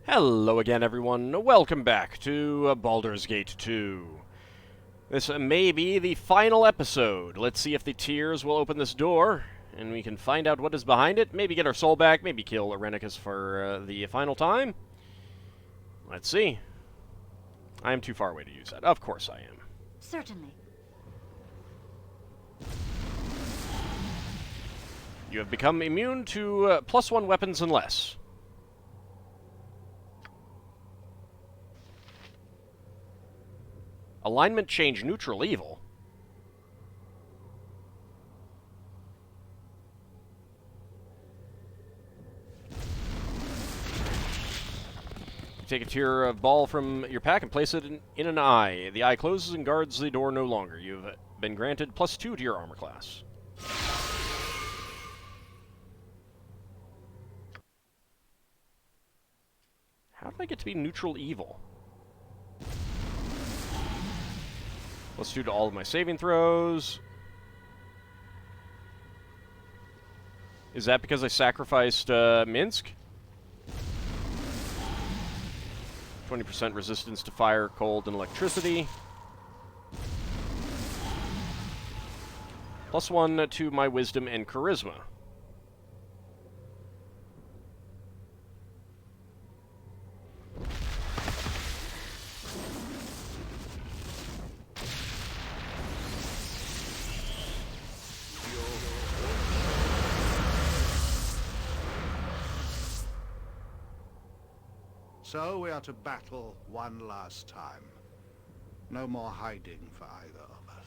Hello again, everyone. Welcome back to Baldur's Gate 2. This may be the final episode. Let's see if the tears will open this door, and we can find out what is behind it. Maybe get our soul back, maybe kill Irenicus for the final time. Let's see. I am too far away to use that. Of course I am. Certainly. You have become immune to +1 weapons and less. Alignment change neutral evil. Take a tier of ball from your pack and place it in an eye. The eye closes and guards the door no longer. You've been granted +2 to your armor class. How did I get to be neutral evil? +2 to all of my saving throws. Is that because I sacrificed Minsk? 20% resistance to fire, cold, and electricity. +1 to my wisdom and charisma. So we are to battle one last time. No more hiding for either of us.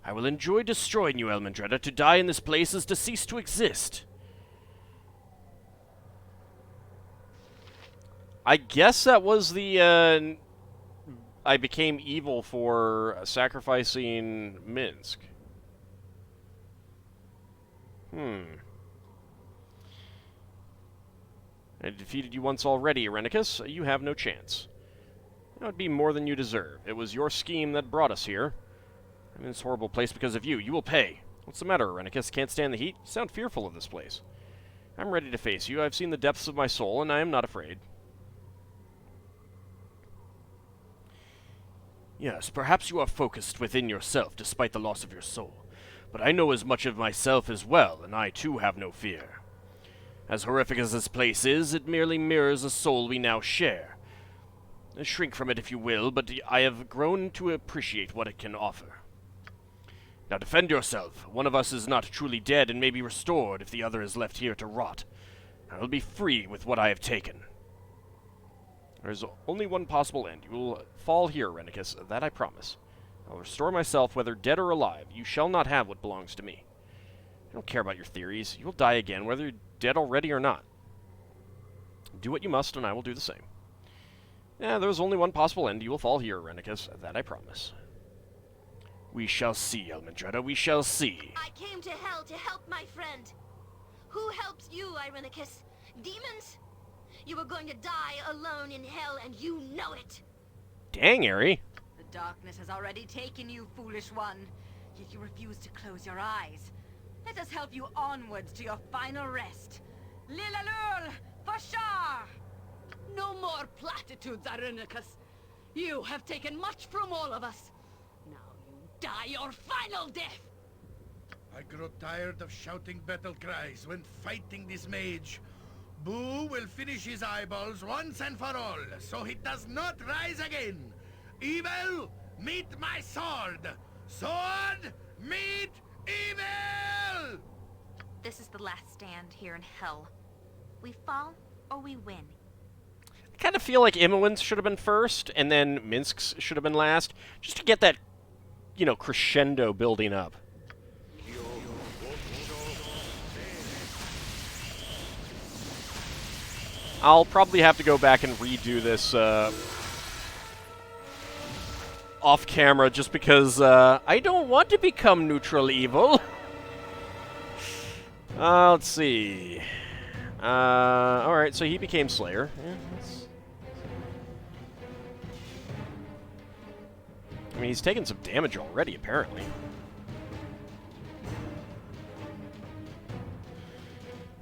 I will enjoy destroying you, Elmendreda. To die in this place is to cease to exist. I guess that was the, I became evil for sacrificing Minsk. I defeated you once already, Irenicus. You have no chance. That would be more than you deserve. It was your scheme that brought us here. I'm in this horrible place because of you. You will pay. What's the matter, Irenicus? Can't stand the heat? You sound fearful of this place. I'm ready to face you. I've seen the depths of my soul, and I am not afraid. Yes, perhaps you are focused within yourself despite the loss of your soul. But I know as much of myself as well, and I too have no fear. As horrific as this place is, it merely mirrors a soul we now share. Shrink from it if you will, but I have grown to appreciate what it can offer. Now defend yourself. One of us is not truly dead and may be restored if the other is left here to rot. I will be free with what I have taken. There is only one possible end. You will fall here, Irenicus, that I promise. I will restore myself, whether dead or alive. You shall not have what belongs to me. I don't care about your theories. You will die again, whether you're dead already or not. Do what you must, and I will do the same. Yeah, there is only one possible end. You will fall here, Irenicus, that I promise. We shall see, Elmendreda, we shall see. I came to hell to help my friend. Who helps you, Irenicus? Demons? You are going to die alone in hell, and you know it. Dang, Ari. The darkness has already taken you, foolish one. Yet you refuse to close your eyes. Let us help you onwards to your final rest. Lilalul, Fashar! No more platitudes, Irenicus. You have taken much from all of us. Now you die your final death. I grow tired of shouting battle cries when fighting this mage. Boo will finish his eyeballs once and for all, so he does not rise again. Evil, meet my sword. Sword, meet evil! This is the last stand here in hell. We fall or we win. I kind of feel like Imoen's should have been first, and then Minsk's should have been last, just to get that, you know, crescendo building up. I'll probably have to go back and redo this off camera just because I don't want to become neutral evil. Let's see. Alright, so he became Slayer. Yeah, I mean, he's taken some damage already, apparently.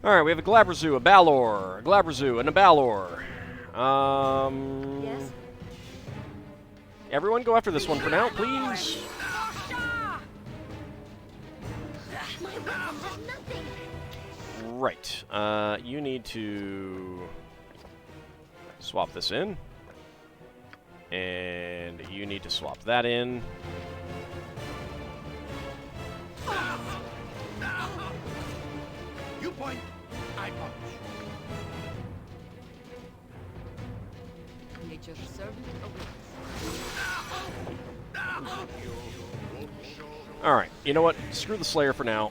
Alright, we have a Glabrazoo, a Balor, a Glabrazoo, and a Balor. Yes? Everyone go after this one for now, please. My weapon has nothing. Right. You need to swap this in. And you need to swap that in. You point, I punch. Nature's servant awaits. Alright, you know what? Screw the Slayer for now.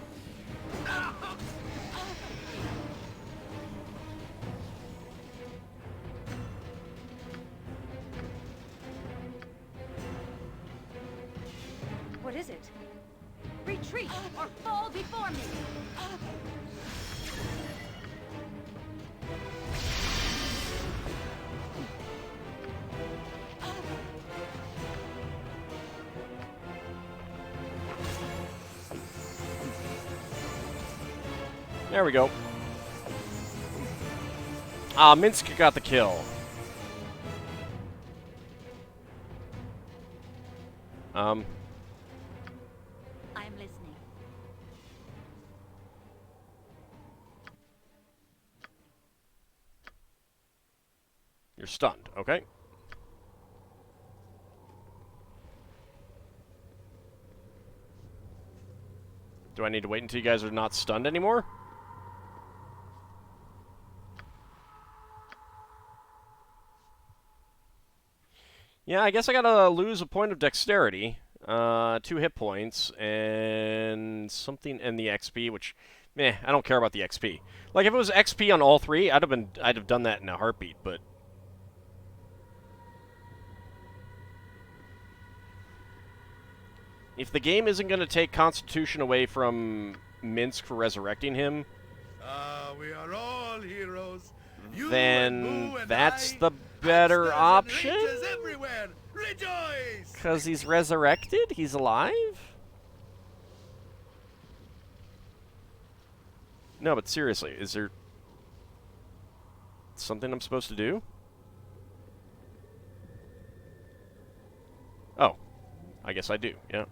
What is it? Retreat or fall before me! There we go. Ah, Minsk got the kill. I'm listening. You're stunned, okay? Do I need to wait until you guys are not stunned anymore? Yeah, I guess I gotta lose a point of dexterity, 2 hit points, and something in the XP, which, meh, I don't care about the XP. Like, if it was XP on all 3, I'd have done that in a heartbeat, but... If the game isn't gonna take Constitution away from Minsk for resurrecting him... we are all heroes. You then and Boo and that's I, the better hamsters and option? rangers everywhere. Rejoice! Because he's resurrected? He's alive? No, but seriously, is there something I'm supposed to do? Oh. I guess I do, yeah.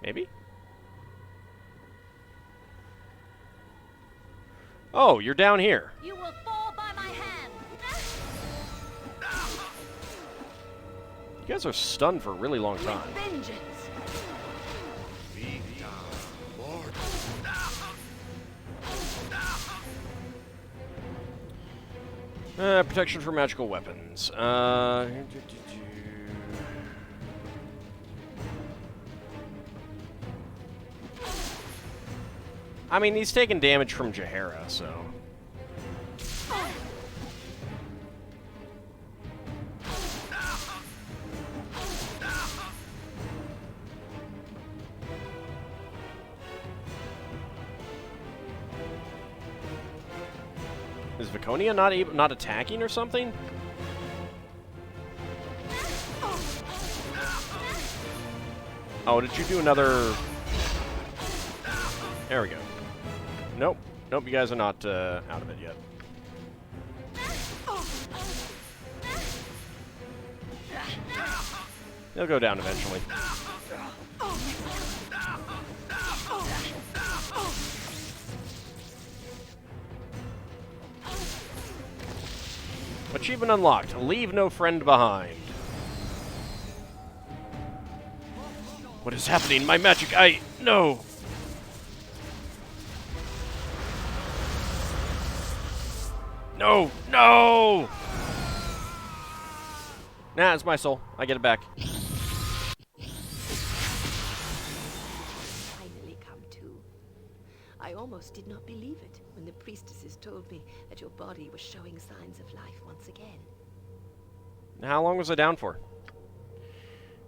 Maybe? Oh, you're down here. You will fall by my hand. You guys are stunned for a really long time. Vengeance. Protection for magical weapons. I mean, he's taking damage from Jahara, so... Is Viconia not attacking or something? Oh, did you do another... There we go. Nope. Nope, you guys are not out of it yet. They'll go down eventually. Achievement unlocked. Leave no friend behind. What is happening? My magic eye... No! No! No! Nah, it's my soul. I get it back. Finally come to. I almost did not believe it when the priestesses told me that your body was showing signs of life once again. How long was I down for?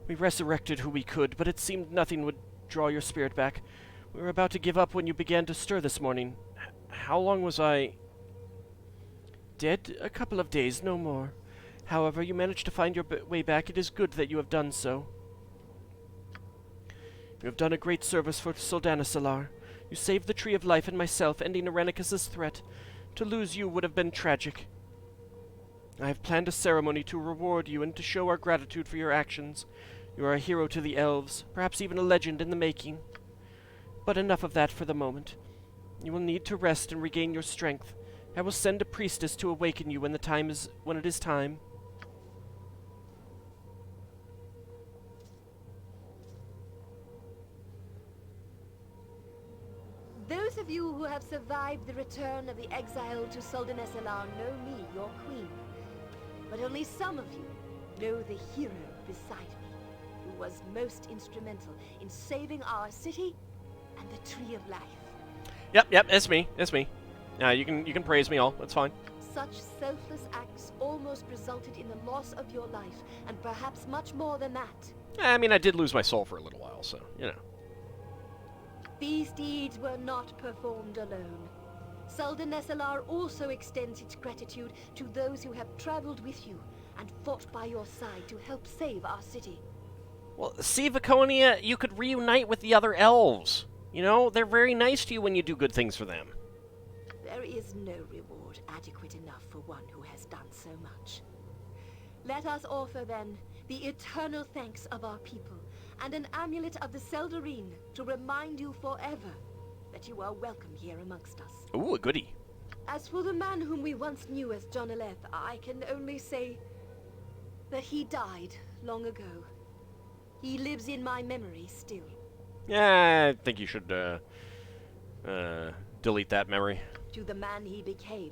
We resurrected who we could, but it seemed nothing would draw your spirit back. We were about to give up when you began to stir this morning. How long was I... Dead? A couple of days, no more. However, you managed to find your way back. It is good that you have done so. You have done a great service for Soldana Salar. You saved the Tree of Life and myself, ending Irenicus's threat. To lose you would have been tragic. I have planned a ceremony to reward you and to show our gratitude for your actions. You are a hero to the elves, perhaps even a legend in the making. But enough of that for the moment. You will need to rest and regain your strength. I will send a priestess to awaken you when it is time. Those of you who have survived the return of the exile to Soldanesalar know me, your queen. But only some of you know the hero beside me, who was most instrumental in saving our city and the Tree of Life. Yep, it's me. You can praise me all. That's fine. Such selfless acts almost resulted in the loss of your life, and perhaps much more than that. I mean, I did lose my soul for a little while, so, you know. These deeds were not performed alone. Soldanesalar also extends its gratitude to those who have traveled with you and fought by your side to help save our city. Well, see, Viconia, you could reunite with the other elves. You know, they're very nice to you when you do good things for them. There is no reward adequate enough for one who has done so much. Let us offer, then, the eternal thanks of our people, and an amulet of the Seldarine to remind you forever that you are welcome here amongst us. Ooh, a goodie. As for the man whom we once knew as John Aleth, I can only say that he died long ago. He lives in my memory still. Yeah, I think you should, delete that memory. To the man he became,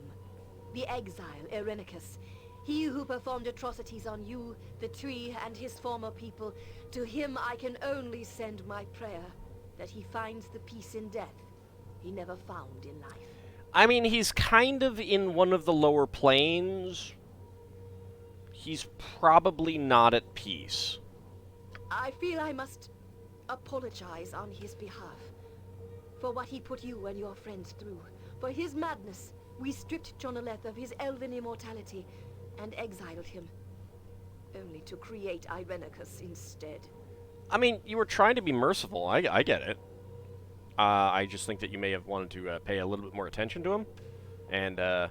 the exile Irenicus, he who performed atrocities on you, the tree, and his former people, to him I can only send my prayer that he finds the peace in death he never found in life. I mean, he's kind of in one of the lower planes. He's probably not at peace. I feel I must apologize on his behalf for what he put you and your friends through. For his madness, we stripped Jonaleth of his elven immortality and exiled him, only to create Irenicus instead. I mean, you were trying to be merciful. I get it. I just think that you may have wanted to pay a little bit more attention to him and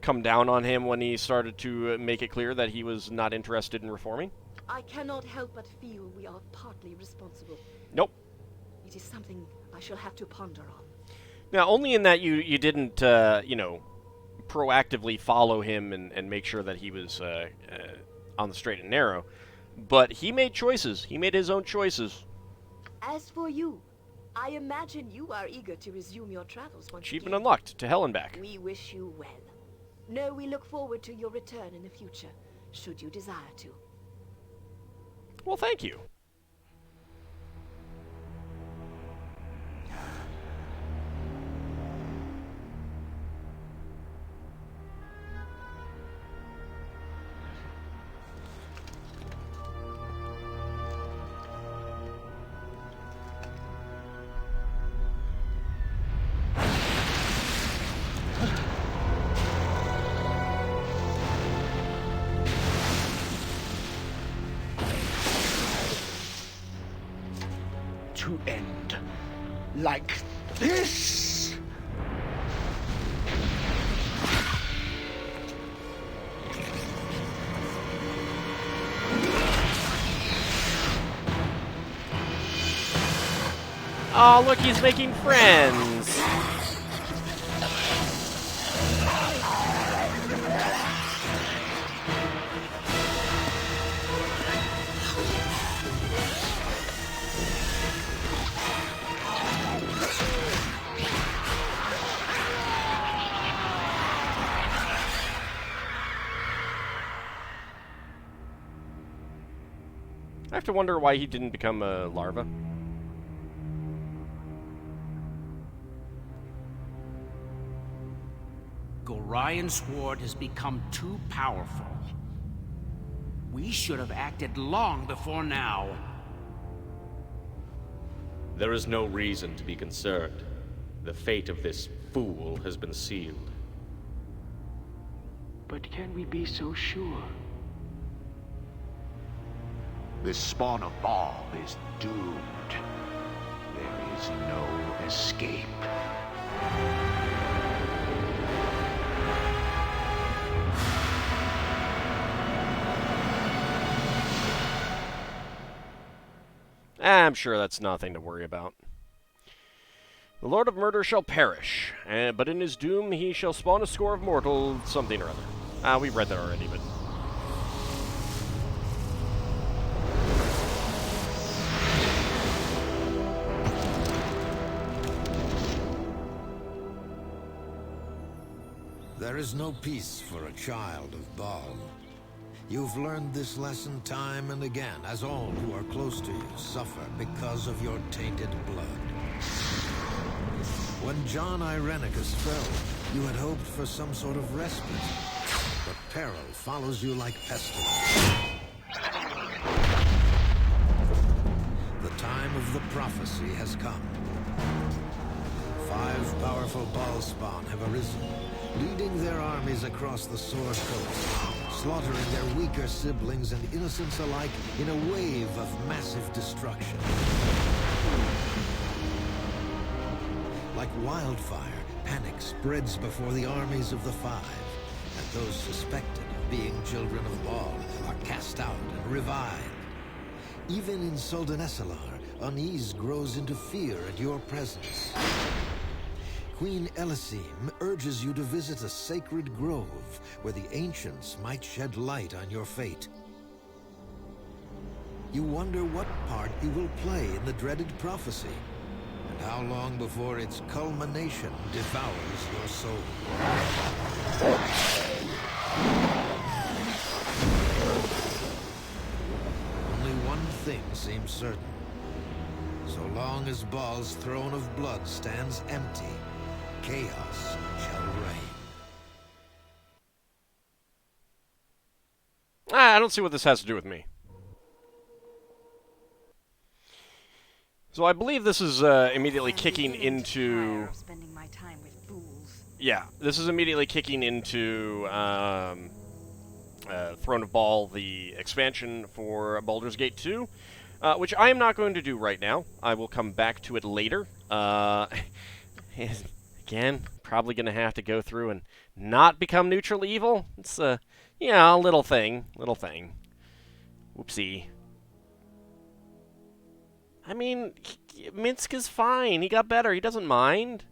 come down on him when he started to make it clear that he was not interested in reforming. I cannot help but feel we are partly responsible. Nope. It is something I shall have to ponder on. Now, only in that you didn't, you know, proactively follow him and make sure that he was on the straight and narrow. But he made choices. He made his own choices. As for you, I imagine you are eager to resume your travels once Achievement again. unlocked. To hell and back. We wish you well. No, we look forward to your return in the future, should you desire to. Well, thank you. To end like this? Oh, look, he's making friends. I have to wonder why he didn't become a larva. Gorion's sword has become too powerful. We should have acted long before now. There is no reason to be concerned. The fate of this fool has been sealed. But can we be so sure? This spawn of Baal is doomed. There is is no escape. I'm sure that's nothing to worry about. The Lord of Murder shall perish, but in his doom he shall spawn a score of mortal something or other. We read that already, but... There is no peace for a child of Baal. You've learned this lesson time and again, as all who are close to you suffer because of your tainted blood. When John Irenicus fell, you had hoped for some sort of respite, but peril follows you like pestilence. The time of the prophecy has come. 5 powerful Baal spawn have arisen, leading their armies across the Sword Coast, slaughtering their weaker siblings and innocents alike in a wave of massive destruction. Like wildfire, panic spreads before the armies of the 5, and those suspected of being children of Baal are cast out and revived. Even in Soldanesalar, unease grows into fear at your presence. Queen Elysim urges you to visit a sacred grove where the ancients might shed light on your fate. You wonder what part you will play in the dreaded prophecy, and how long before its culmination devours your soul. Only one thing seems certain. So long as Baal's throne of blood stands empty, chaos shall reign. I don't see what this has to do with me. So I believe this is immediately kicking into... Spending my time with fools. Yeah, this is immediately kicking into Throne of Baal, the expansion for Baldur's Gate 2, which I am not going to do right now. I will come back to it later. Again, probably going to have to go through and not become neutral evil. It's a, yeah, a little thing. Whoopsie. I mean, Minsk is fine. He got better. He doesn't mind.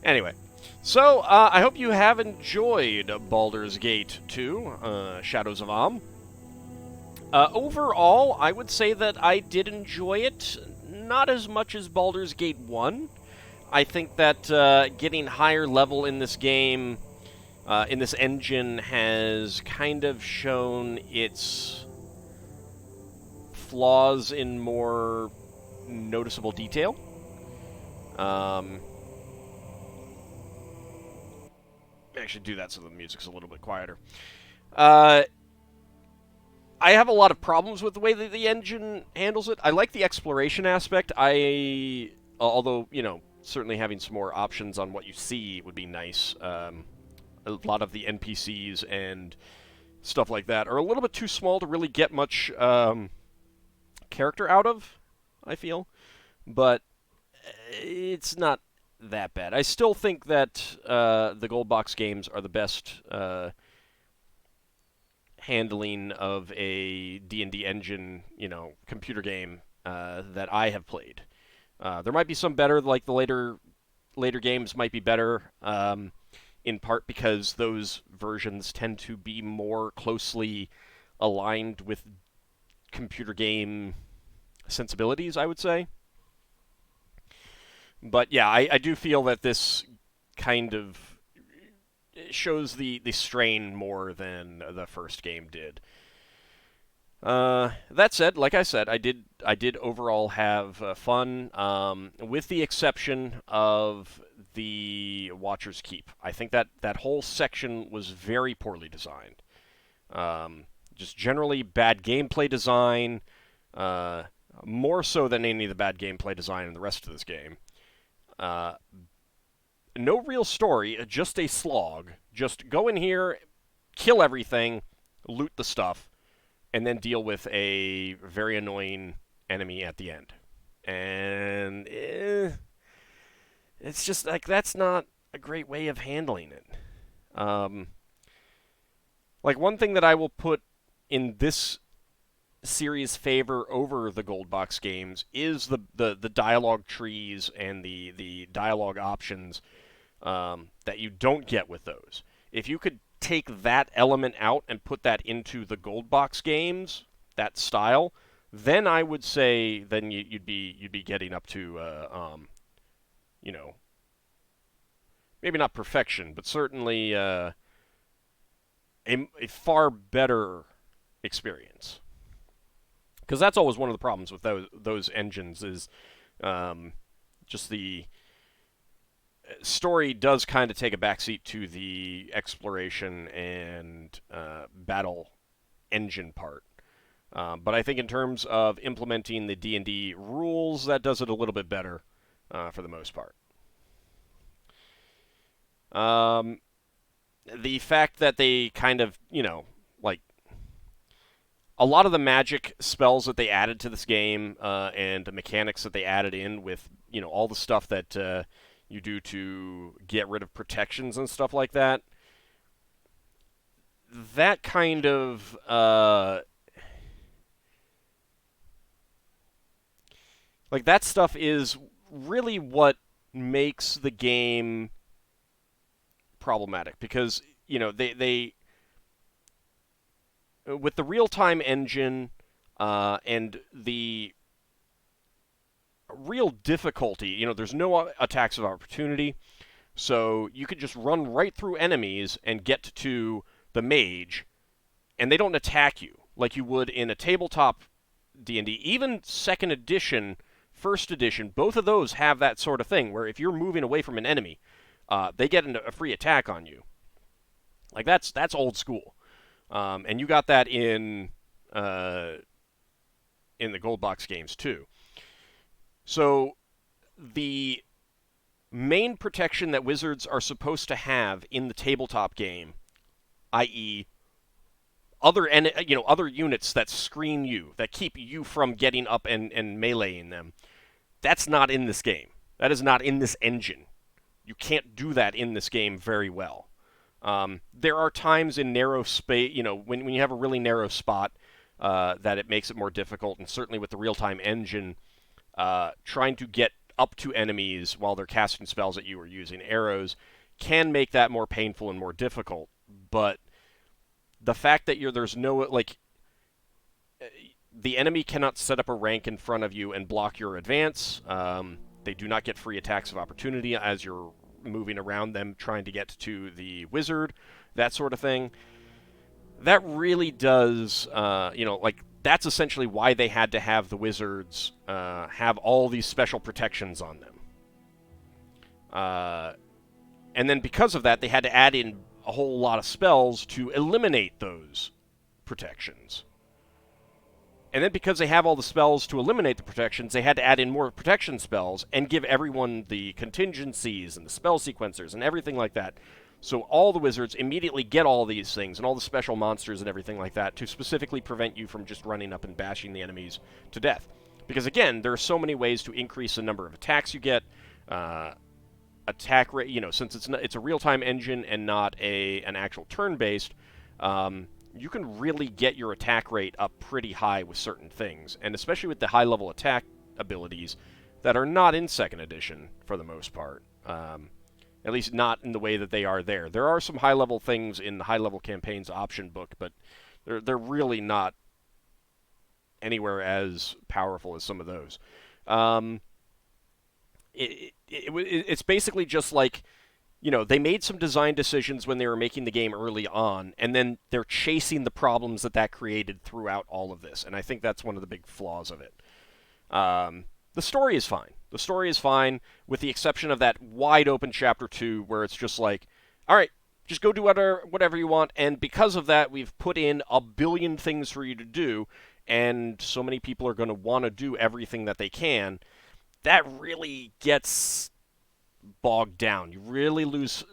Anyway, so I hope you have enjoyed Baldur's Gate 2, Shadows of Am. Overall, I would say that I did enjoy it, not as much as Baldur's Gate 1. I think that getting higher level in this game, in this engine, has kind of shown its flaws in more noticeable detail. Actually do that so the music's a little bit quieter. I have a lot of problems with the way that the engine handles it. I like the exploration aspect. Although, you know, certainly having some more options on what you see would be nice. A lot of the NPCs and stuff like that are a little bit too small to really get much character out of, I feel. But it's not that bad. I still think that the Gold Box games are the best handling of a D&D engine, you know, computer game that I have played. There might be some better, like the later games might be better, in part because those versions tend to be more closely aligned with computer game sensibilities, I would say. But yeah, I do feel that this kind of shows the strain more than the first game did. That said, like I said, I did overall have fun, with the exception of the Watcher's Keep. I think that whole section was very poorly designed. Just generally bad gameplay design, more so than any of the bad gameplay design in the rest of this game. No real story, just a slog. Just go in here, kill everything, loot the stuff, and then deal with a very annoying enemy at the end. And it's just like, that's not a great way of handling it. Like, one thing that I will put in this series' favor over the Gold Box games is the dialogue trees and the dialogue options that you don't get with those. If you could take that element out and put that into the Gold Box games, that style, then I would say then you'd be getting up to you know, maybe not perfection, but certainly a far better experience. Because that's always one of the problems with those engines is just the story does kind of take a backseat to the exploration and battle engine part. But I think in terms of implementing the D&D rules, that does it a little bit better for the most part. The fact that they kind of, like, a lot of the magic spells that they added to this game and the mechanics that they added in with, all the stuff that you do to get rid of protections and stuff like that, that kind of like, that stuff is really what makes the game problematic, because they with the real-time engine and the real difficulty, there's no attacks of opportunity, so you could just run right through enemies and get to the mage, and they don't attack you like you would in a tabletop D&D. Even 2nd edition, 1st edition, both of those have that sort of thing, where if you're moving away from an enemy, they get a free attack on you. Like, that's old school. And you got that in the Gold Box games, too. So, the main protection that wizards are supposed to have in the tabletop game, i.e., other units that screen you, that keep you from getting up and meleeing them, that's not in this game. That is not in this engine. You can't do that in this game very well. There are times in narrow space, when you have a really narrow spot, that it makes it more difficult, and certainly with the real-time engine, trying to get up to enemies while they're casting spells at you or using arrows can make that more painful and more difficult. But the fact that there's no, like, the enemy cannot set up a rank in front of you and block your advance. They do not get free attacks of opportunity as you're moving around them trying to get to the wizard, that sort of thing. That really does, that's essentially why they had to have the wizards have all these special protections on them. And then because of that, they had to add in a whole lot of spells to eliminate those protections. And then because they have all the spells to eliminate the protections, they had to add in more protection spells and give everyone the contingencies and the spell sequencers and everything like that. So all the wizards immediately get all these things and all the special monsters and everything like that to specifically prevent you from just running up and bashing the enemies to death. Because again, there are so many ways to increase the number of attacks you get, attack rate, since it's a real-time engine and not an actual turn-based, you can really get your attack rate up pretty high with certain things, and especially with the high-level attack abilities that are not in 2nd edition for the most part. At least not in the way that they are there. There are some high-level things in the high-level campaigns option book, but they're really not anywhere as powerful as some of those. It's basically just like, they made some design decisions when they were making the game early on, and then they're chasing the problems that created throughout all of this, and I think that's one of the big flaws of it. The story is fine. The story is fine, with the exception of that wide-open Chapter 2, where it's just like, all right, just go do whatever you want, and because of that, we've put in a billion things for you to do, and so many people are going to want to do everything that they can. That really gets bogged down. You really lose,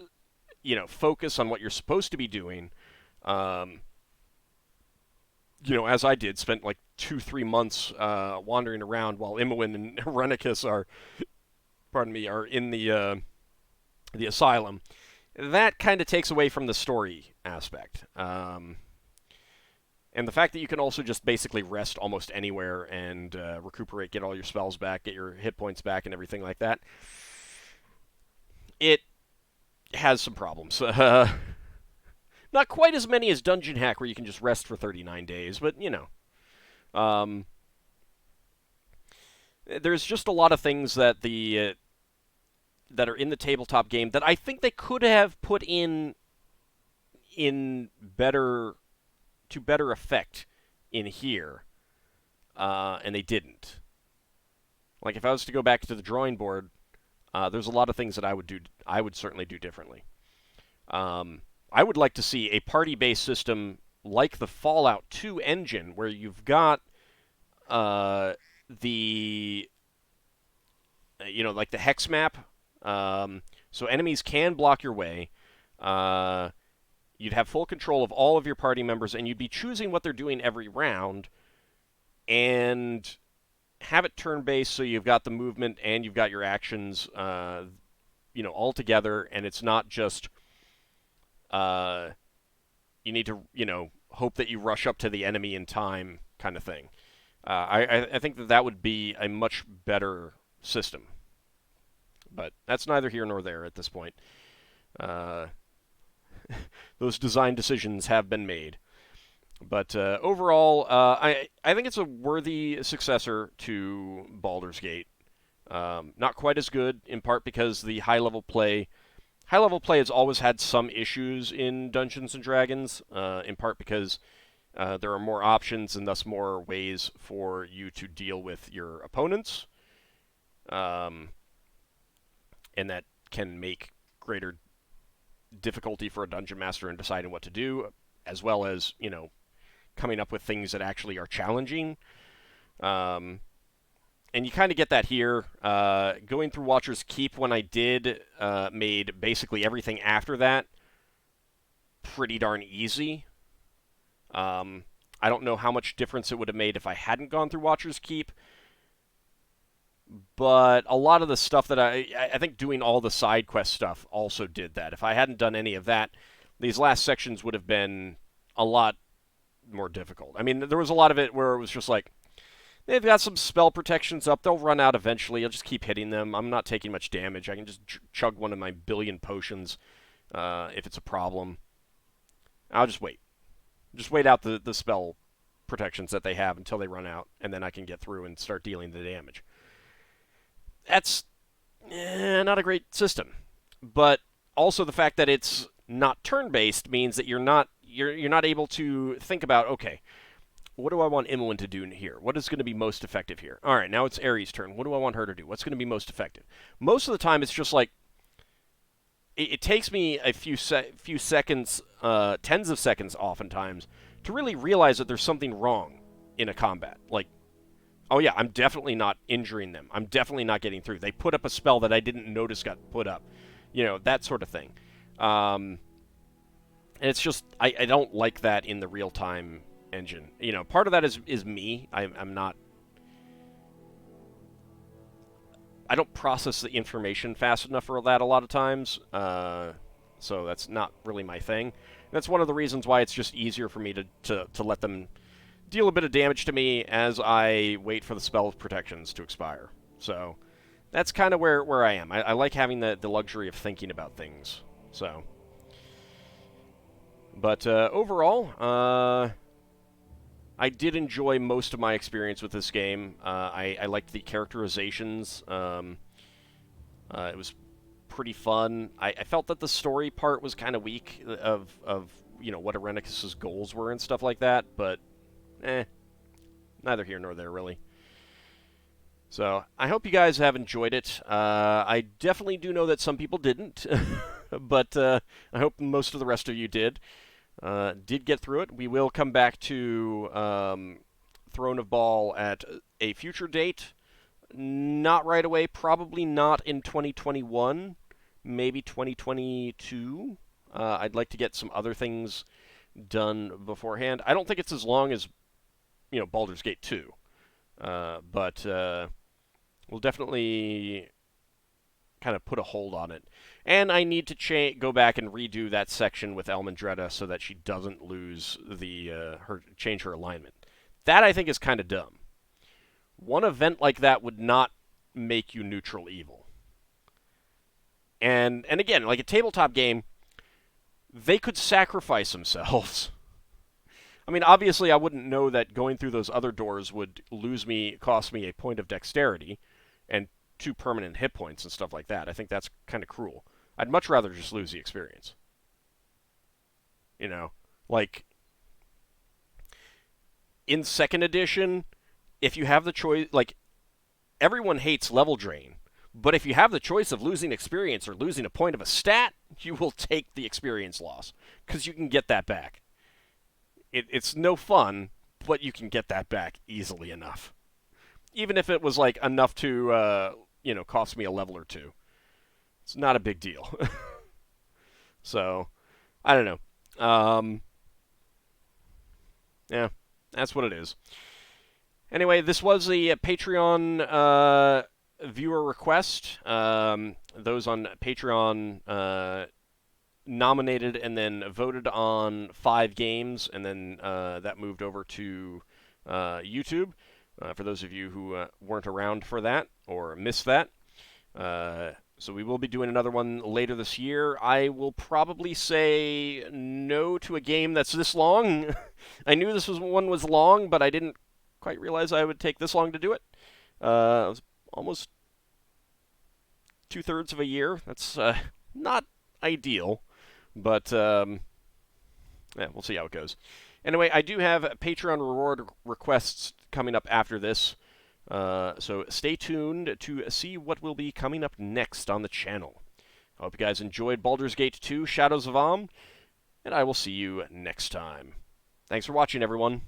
focus on what you're supposed to be doing. as I did, spent like 2-3 months wandering around while Imoen and Rennicus are in the asylum. That kind of takes away from the story aspect. And the fact that you can also just basically rest almost anywhere and recuperate, get all your spells back, get your hit points back, and everything like that, it has some problems. Not quite as many as Dungeon Hack, where you can just rest for 39 days, but, there's just a lot of things that that are in the tabletop game that I think they could have put in better effect in here, and they didn't. Like, if I was to go back to the drawing board, there's a lot of things that I would certainly do differently. I would like to see a party-based system like the Fallout 2 engine, where you've got like the hex map, so enemies can block your way. You'd have full control of all of your party members, and you'd be choosing what they're doing every round, and have it turn-based, so you've got the movement and you've got your actions, all together, and it's not just you need to, hope that you rush up to the enemy in time kind of thing. I think that would be a much better system. But that's neither here nor there at this point. Those design decisions have been made. But overall, I think it's a worthy successor to Baldur's Gate. Not quite as good, in part because the high-level play has always had some issues in Dungeons & Dragons, in part because there are more options and thus more ways for you to deal with your opponents. And that can make greater difficulty for a dungeon master in deciding what to do, as well as, coming up with things that actually are challenging. And you kind of get that here. Going through Watcher's Keep when I did made basically everything after that pretty darn easy. I don't know how much difference it would have made if I hadn't gone through Watcher's Keep, but a lot of the stuff that I think doing all the side quest stuff also did that. If I hadn't done any of that, these last sections would have been a lot more difficult. I mean, there was a lot of it where it was just like, they've got some spell protections up, they'll run out eventually, I'll just keep hitting them, I'm not taking much damage, I can just chug one of my billion potions if it's a problem. I'll just wait. Just wait out the spell protections that they have until they run out, and then I can get through and start dealing the damage. That's not a great system. But also the fact that it's not turn-based means that you're not able to think about, okay, what do I want Imoen to do in here? What is going to be most effective here? All right, now it's Ares' turn. What do I want her to do? What's going to be most effective? Most of the time, it's just like, it takes me a few seconds, tens of seconds oftentimes, to really realize that there's something wrong in a combat. Like, oh yeah, I'm definitely not injuring them. I'm definitely not getting through. They put up a spell that I didn't notice got put up. That sort of thing. And it's just, I don't like that in the real-time engine. Part of that is me. I'm not... I don't process the information fast enough for that a lot of times, so that's not really my thing. That's one of the reasons why it's just easier for me to let them deal a bit of damage to me as I wait for the spell protections to expire. So that's kind of where I am. I like having the luxury of thinking about things. So, but overall, I did enjoy most of my experience with this game. I liked the characterizations. It was pretty fun. I felt that the story part was kind of weak of what Irenicus's goals were and stuff like that, but neither here nor there, really. So, I hope you guys have enjoyed it. I definitely do know that some people didn't, but I hope most of the rest of you did get through it. We will come back to Throne of Ball at a future date. Not right away, probably not in 2021, maybe 2022. I'd like to get some other things done beforehand. I don't think it's as long as Baldur's Gate 2. But we'll definitely kind of put a hold on it. And I need to go back and redo that section with Elmandretta so that she doesn't lose change her alignment. That, I think, is kind of dumb. One event like that would not make you neutral evil. And again, like a tabletop game, they could sacrifice themselves. I mean, obviously, I wouldn't know that going through those other doors would cost me a point of dexterity and 2 permanent hit points and stuff like that. I think that's kind of cruel. I'd much rather just lose the experience. Like, in 2nd edition, if you have the choice, like, everyone hates level drain, but if you have the choice of losing experience or losing a point of a stat, you will take the experience loss, because you can get that back. It's no fun, but you can get that back easily enough. Even if it was, like, enough to, cost me a level or 2. It's not a big deal. So, I don't know. Yeah, that's what it is. Anyway, this was a Patreon viewer request. Those on Patreon nominated and then voted on 5 games, and then that moved over to YouTube. For those of you who weren't around for that or missed that. So we will be doing another one later this year. I will probably say no to a game that's this long. I knew this one was long, but I didn't quite realize I would take this long to do it. It was almost 2/3 of a year. That's not ideal, but yeah, we'll see how it goes. Anyway, I do have Patreon reward requests coming up after this. So stay tuned to see what will be coming up next on the channel. I hope you guys enjoyed Baldur's Gate 2 Shadows of Amn, and I will see you next time. Thanks for watching, everyone.